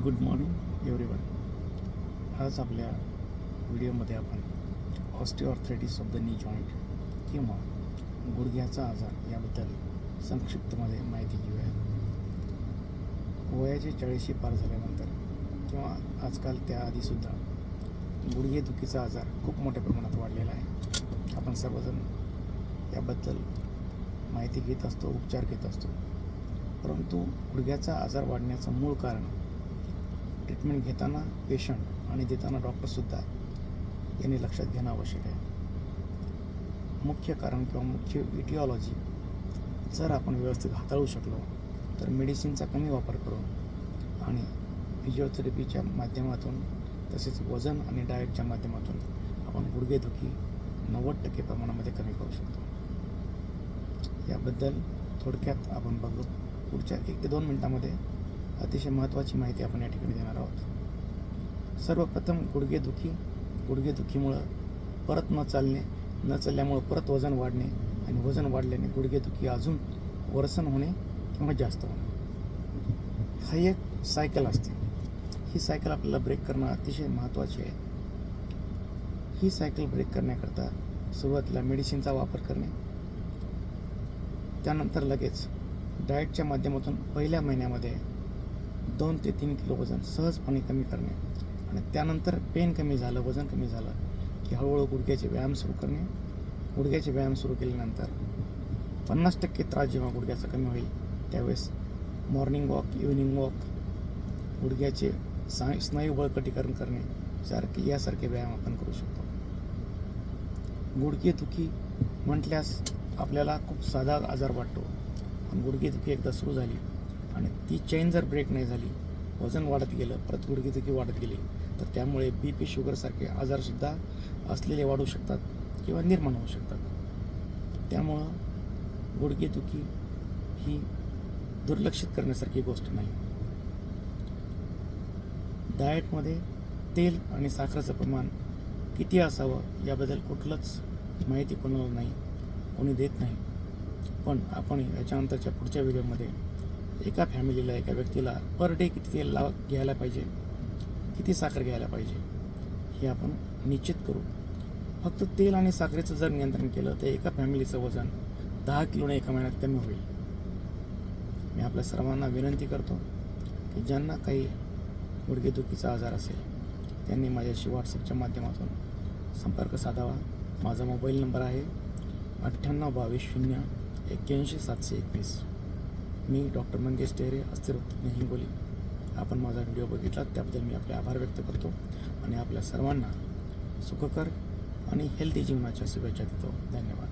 Good morning everyone. आज आपल्या व्हिडिओमध्ये आपण osteoarthritis of the knee joint किंवा गुडघ्याचा आजार याबद्दल संक्षिप्तमध्ये माहिती घेऊया. वयाचे 40 पार झाल्यानंतर किंवा आजकाल त्याआधीसुद्धा गुडघेदुखीचा आजार खूप मोठ्या प्रमाणात वाढलेला आहे. आपण सर्वजण याबद्दल माहिती घेत असतो, उपचार घेत असतो. परंतु गुडघ्याचा आजार वाढण्याचं मूळ कारण ट्रीटमेंट घेताना पेशंट आणि देताना डॉक्टरसुद्धा यांनी लक्षात घेणं आवश्यक आहे. मुख्य कारण किंवा मुख्य इटिओलॉजी जर आपण व्यवस्थित हाताळू शकलो तर मेडिसिनचा कमी वापर करून आणि फिजिओथेरपीच्या माध्यमातून तसेच वजन आणि डाएटच्या माध्यमातून आपण गुडघेदुखी 90% प्रमाणामध्ये कमी करू शकतो. याबद्दल थोडक्यात आपण बघू. पुढच्या 1 ते 2 मिनिटांमध्ये अतिशय महत्त्वाची माहिती आपण या ठिकाणी देणार आहोत. सर्वप्रथम गुडघेदुखीमुळं परत न चालल्यामुळं परत वजन वाढणे आणि वजन वाढल्याने गुडघेदुखी अजून वर्सन होणे किंवा जास्त होणे, हा एक सायकल असते. ही सायकल आपल्याला ब्रेक करणं अतिशय महत्त्वाचे आहे. ही सायकल ब्रेक करण्याकरता सुरुवातीला मेडिसिनचा वापर करणे, त्यानंतर लगेच डाएटच्या माध्यमातून पहिल्या महिन्यामध्ये 2 ते 3 किलो वजन सहजपणे कमी करणे आणि त्यानंतर पेन कमी झालं, वजन कमी झालं की हळूहळू गुडघ्याचे व्यायाम सुरू करणे. गुडघ्याचे व्यायाम सुरू केल्यानंतर 50% त्रास जेव्हा गुडघ्याचा कमी होईल त्यावेळेस मॉर्निंग वॉक, इव्हिनिंग वॉक, गुडघ्याचे स्नायू बळकटीकरण करणे यासारखे व्यायाम आपण करू शकतो. गुडघेदुखी म्हटल्यास आपल्याला खूप साधा आजार वाटतो, पण गुडघेदुखी एकदा सुरू झाली आणि ती चेन जर ब्रेक नाही झाली, वजन वाढत गेलं, परत गुडघेदुखी वाढत गेली तर त्यामुळे BP, शुगरसारखे आजारसुद्धा असलेले वाढू शकतात किंवा निर्माण होऊ शकतात. त्यामुळं गुडघेदुखी ही दुर्लक्षित करण्यासारखी गोष्ट नाही. डाएटमध्ये तेल आणि साखरेचं प्रमाण किती असावं याबद्दल कुठलंच माहिती कोणाला नाही, कोणी देत नाही. पण आपण याच्यानंतरच्या पुढच्या व्हिडिओमध्ये एका फॅमिलीला, एका व्यक्तीला पर डे किती तेल घ्यायला पाहिजे, किती साखर घ्यायला पाहिजे हे आपण निश्चित करू. फक्त तेल आणि साखरेचं जर नियंत्रण केलं तर एका फॅमिलीचं वजन 10 किलोने एका महिन्यात कमी होईल. मी आपल्या सर्वांना विनंती करतो की ज्यांना काही गुडघेदुखीचा आजार असेल त्यांनी माझ्याशी व्हॉट्सअपच्या माध्यमातून संपर्क साधावा. माझा मोबाईल नंबर आहे 9822 मी डॉक्टर मंगेश टेहरे, अस्थिरोगतज्ञ, हिंगोली. आपण माझा व्हिडिओ बघितला त्याबद्दल मी आपले आभार व्यक्त करतो आणि आपल्या सर्वांना सुखकर आणि हेल्दी जीवनाच्या शुभेच्छा देतो. धन्यवाद.